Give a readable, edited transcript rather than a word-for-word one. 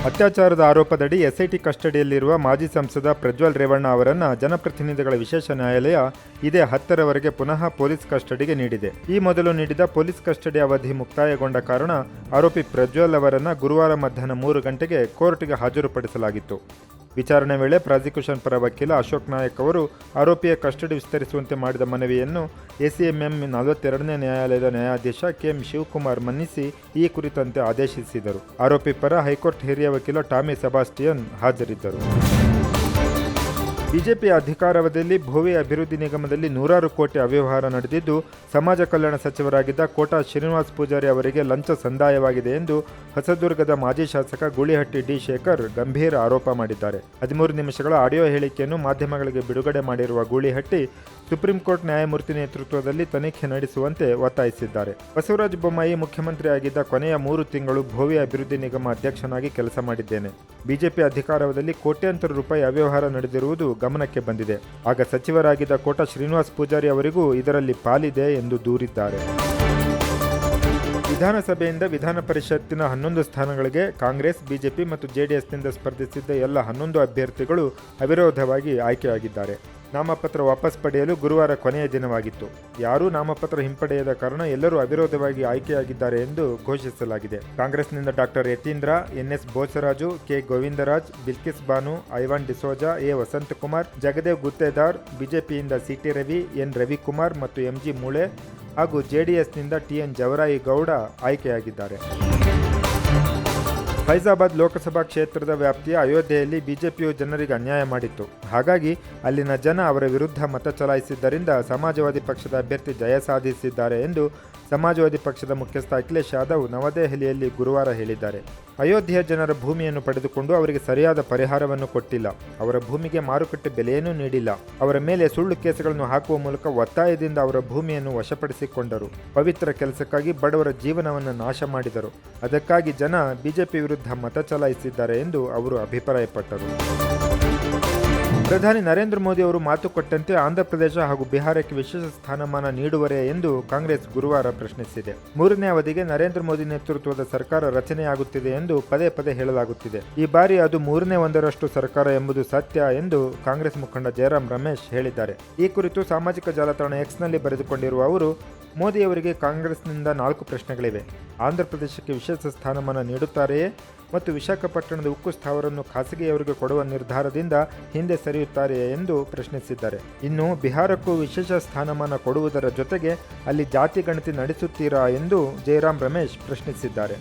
ಅತ್ಯಾಚಾರದ ಆರೋಪದಡಿ ಎಸ್ಐಟಿ ಕಸ್ಟಡಿಯಲ್ಲಿರುವ ಮಾಜಿ ಸಂಸದ ಪ್ರಜ್ವಲ್ ರೇವಣ್ಣ ಅವರನ್ನು ಜನಪ್ರತಿನಿಧಿಗಳ ವಿಶೇಷ ನ್ಯಾಯಾಲಯ ಇದೇ 10ರವರೆಗೆ ಪುನಃ ಪೊಲೀಸ್ ಕಸ್ಟಡಿಗೆ ನೀಡಿದೆ. ಈ ಮೊದಲು ನೀಡಿದ ಪೊಲೀಸ್ ಕಸ್ಟಡಿ ಅವಧಿ ಮುಕ್ತಾಯಗೊಂಡ ಕಾರಣ ಆರೋಪಿ ಪ್ರಜ್ವಲ್ ಅವರನ್ನು ಗುರುವಾರ ಮಧ್ಯಾಹ್ನ 3 ಗಂಟೆಗೆ ಕೋರ್ಟ್ಗೆ ಹಾಜರುಪಡಿಸಲಾಗಿತ್ತು. ವಿಚಾರಣೆ ವೇಳೆ ಪ್ರಾಸಿಕ್ಯೂಷನ್ ಪರ ವಕೀಲ ಅಶೋಕ್ ನಾಯಕ್ ಅವರು ಆರೋಪಿಯ ಕಸ್ಟಡಿ ವಿಸ್ತರಿಸುವಂತೆ ಮಾಡಿದ ಮನವಿಯನ್ನು ಎಸಿಎಂಎಂ 42ನೇ ನ್ಯಾಯಾಲಯದ ನ್ಯಾಯಾಧೀಶ ಕೆಎಂ ಶಿವಕುಮಾರ್ ಮನ್ನಿಸಿ ಈ ಕುರಿತಂತೆ ಆದೇಶಿಸಿದರು. ಆರೋಪಿ ಪರ ಹೈಕೋರ್ಟ್ ಹಿರಿಯ ವಕೀಲ ಟಾಮಿ ಸೆಬಾಸ್ಟಿಯನ್ ಹಾಜರಿದ್ದರು. ಬಿಜೆಪಿ ಅಧಿಕಾರಾವಧಿಯಲ್ಲಿ ಭೋವಿ ಅಭಿವೃದ್ಧಿ ನಿಗಮದಲ್ಲಿ ನೂರಾರು ಕೋಟಿ ಅವ್ಯವಹಾರ ನಡೆದಿದ್ದು, ಸಮಾಜ ಕಲ್ಯಾಣ ಸಚಿವರಾಗಿದ್ದ ಕೋಟಾ ಶ್ರೀನಿವಾಸ್ ಪೂಜಾರಿ ಅವರಿಗೆ ಲಂಚ ಸಂದಾಯವಾಗಿದೆ ಎಂದು ಹೊಸದುರ್ಗದ ಮಾಜಿ ಶಾಸಕ ಗೂಳಿಹಟ್ಟಿ ಡಿ ಶೇಖರ್ ಗಂಭೀರ ಆರೋಪ ಮಾಡಿದ್ದಾರೆ. 13 ನಿಮಿಷಗಳ ಆಡಿಯೋ ಹೇಳಿಕೆಯನ್ನು ಮಾಧ್ಯಮಗಳಿಗೆ ಬಿಡುಗಡೆ ಮಾಡಿರುವ ಗೂಳಿಹಟ್ಟಿ ಸುಪ್ರೀಂ ಕೋರ್ಟ್ ನ್ಯಾಯಮೂರ್ತಿ ನೇತೃತ್ವದಲ್ಲಿ ತನಿಖೆ ನಡೆಸುವಂತೆ ಒತ್ತಾಯಿಸಿದ್ದಾರೆ. ಬಸವರಾಜ ಬೊಮ್ಮಾಯಿ ಮುಖ್ಯಮಂತ್ರಿಯಾಗಿದ್ದ ಕೊನೆಯ 3 ತಿಂಗಳು ಭೋವಿ ಅಭಿವೃದ್ಧಿ ನಿಗಮ ಅಧ್ಯಕ್ಷನಾಗಿ ಕೆಲಸ ಮಾಡಿದ್ದೇನೆ. ಬಿಜೆಪಿ ಅಧಿಕಾರಾವಧಿಯಲ್ಲಿ ಕೋಟ್ಯಾಂತರ ರೂಪಾಯಿ ಅವ್ಯವಹಾರ ನಡೆದಿರುವುದು ಗಮನಕ್ಕೆ ಬಂದಿದೆ. ಆಗ ಸಚಿವರಾಗಿದ್ದ ಕೋಟಾ ಶ್ರೀನಿವಾಸ್ ಪೂಜಾರಿ ಅವರಿಗೂ ಇದರಲ್ಲಿ ಪಾಲಿದೆ ಎಂದು ದೂರಿದ್ದಾರೆ. ವಿಧಾನಸಭೆಯಿಂದ ವಿಧಾನ ಪರಿಷತ್ತಿನ 11 ಸ್ಥಾನಗಳಿಗೆ ಕಾಂಗ್ರೆಸ್, ಬಿಜೆಪಿ ಮತ್ತು ಜೆಡಿಎಸ್ನಿಂದ ಸ್ಪರ್ಧಿಸಿದ್ದ ಎಲ್ಲ 11 ಅಭ್ಯರ್ಥಿಗಳು ಅವಿರೋಧವಾಗಿ ಆಯ್ಕೆಯಾಗಿದ್ದಾರೆ. ನಾಮಪತ್ರ ವಾಪಸ್ ಪಡೆಯಲು ಗುರುವಾರ ಕೊನೆಯ ದಿನವಾಗಿತ್ತು. ಯಾರೂ ನಾಮಪತ್ರ ಹಿಂಪಡೆಯದ ಕಾರಣ ಎಲ್ಲರೂ ಅವಿರೋಧವಾಗಿ ಆಯ್ಕೆಯಾಗಿದ್ದಾರೆ ಎಂದು ಘೋಷಿಸಲಾಗಿದೆ. ಕಾಂಗ್ರೆಸ್ನಿಂದ doctor Yathindra, NS Bosaraju, K Govindaraj, Bilkis Banu, Ivan D'Souza, A Vasanthakumar, Jagadev Guttedar, ಬಿಜೆಪಿಯಿಂದ ಸಿಟಿ ರವಿ, ಎನ್ ರವಿಕುಮಾರ್ ಮತ್ತು ಎಂಜಿ ಮೂಳೆ ಹಾಗೂ ಜೆಡಿಎಸ್ನಿಂದ ಟಿಎನ್ ಜವರಾಯಿ ಗೌಡ ಆಯ್ಕೆಯಾಗಿದ್ದಾರೆ. ಫೈಜಾಬಾದ್ ಲೋಕಸಭಾ ಕ್ಷೇತ್ರದ ವ್ಯಾಪ್ತಿಯ ಅಯೋಧ್ಯೆಯಲ್ಲಿ ಬಿಜೆಪಿಯು ಜನರಿಗೆ ಅನ್ಯಾಯ ಮಾಡಿತ್ತು. ಹಾಗಾಗಿ ಅಲ್ಲಿನ ಜನ ಅವರ ವಿರುದ್ಧ ಮತ ಚಲಾಯಿಸಿದ್ದರಿಂದ ಸಮಾಜವಾದಿ ಪಕ್ಷದ ಅಭ್ಯರ್ಥಿ ಜಯ ಸಾಧಿಸಿದ್ದಾರೆ ಎಂದು ಸಮಾಜವಾದಿ ಪಕ್ಷದ ಮುಖ್ಯಸ್ಥ ಅಖಿಲೇಶ್ ಯಾದವ್ ನವದೆಹಲಿಯಲ್ಲಿ ಗುರುವಾರ ಹೇಳಿದ್ದಾರೆ. ಅಯೋಧ್ಯೆಯ ಜನರ ಭೂಮಿಯನ್ನು ಪಡೆದುಕೊಂಡು ಅವರಿಗೆ ಸರಿಯಾದ ಪರಿಹಾರವನ್ನು ಕೊಟ್ಟಿಲ್ಲ. ಅವರ ಭೂಮಿಗೆ ಮಾರುಕಟ್ಟೆ ಬೆಲೆಯನ್ನೂ ನೀಡಿಲ್ಲ. ಅವರ ಮೇಲೆ ಸುಳ್ಳು ಕೇಸುಗಳನ್ನು ಹಾಕುವ ಮೂಲಕ ಒತ್ತಾಯದಿಂದ ಅವರ ಭೂಮಿಯನ್ನು ವಶಪಡಿಸಿಕೊಂಡರು. ಪವಿತ್ರ ಕೆಲಸಕ್ಕಾಗಿ ಬಡವರ ಜೀವನವನ್ನು ನಾಶ ಮಾಡಿದರು. ಅದಕ್ಕಾಗಿ ಜನ ಬಿಜೆಪಿ ವಿರುದ್ಧ ಮತ ಚಲಾಯಿಸಿದ್ದಾರೆ ಎಂದು ಅವರು ಅಭಿಪ್ರಾಯಪಟ್ಟರು. ಪ್ರಧಾನಿ ನರೇಂದ್ರ ಮೋದಿ ಅವರು ಮಾತು ಕೊಟ್ಟಂತೆ ಆಂಧ್ರಪ್ರದೇಶ ಹಾಗೂ ಬಿಹಾರಕ್ಕೆ ವಿಶೇಷ ಸ್ಥಾನಮಾನ ನೀಡುವರೇ ಎಂದು ಕಾಂಗ್ರೆಸ್ ಗುರುವಾರ ಪ್ರಶ್ನಿಸಿದೆ. 3ನೇ ಅವಧಿಗೆ ನರೇಂದ್ರ ಮೋದಿ ನೇತೃತ್ವದ ಸರ್ಕಾರ ರಚನೆಯಾಗುತ್ತಿದೆ ಎಂದು ಪದೇ ಪದೇ ಹೇಳಲಾಗುತ್ತಿದೆ. ಈ ಬಾರಿ ಅದು 1/3 ಸರ್ಕಾರ ಎಂಬುದು ಸತ್ಯ ಎಂದು ಕಾಂಗ್ರೆಸ್ ಮುಖಂಡ ಜಯರಾಮ್ ರಮೇಶ್ ಹೇಳಿದ್ದಾರೆ. ಈ ಕುರಿತು ಸಾಮಾಜಿಕ ಜಾಲತಾಣ ಎಕ್ಸ್ನಲ್ಲಿ ಬರೆದುಕೊಂಡಿರುವ ಅವರು, ಮೋದಿಯವರಿಗೆ ಕಾಂಗ್ರೆಸ್ನಿಂದ 4 ಪ್ರಶ್ನೆಗಳಿವೆ. ಆಂಧ್ರಪ್ರದೇಶಕ್ಕೆ ವಿಶೇಷ ಸ್ಥಾನಮಾನ ನೀಡುತ್ತಾರೆಯೇ ಮತ್ತು ವಿಶಾಖಪಟ್ಟಣದ ಉಕ್ಕು ಸ್ಥಾವರವನ್ನು ಖಾಸಗಿಯವರಿಗೆ ಕೊಡುವ ನಿರ್ಧಾರದಿಂದ ಹಿಂದೆ ಸರಿಯುತ್ತಾರೆಯೇ ಎಂದು ಪ್ರಶ್ನಿಸಿದ್ದಾರೆ. ಇನ್ನು ಬಿಹಾರಕ್ಕೂ ವಿಶೇಷ ಸ್ಥಾನಮಾನ ಕೊಡುವುದರ ಜೊತೆಗೆ ಅಲ್ಲಿ ಜಾತಿ ಗಣತಿ ನಡೆಸುತ್ತೀರಾ ಎಂದು ಜಯರಾಮ್ ರಮೇಶ್ ಪ್ರಶ್ನಿಸಿದ್ದಾರೆ.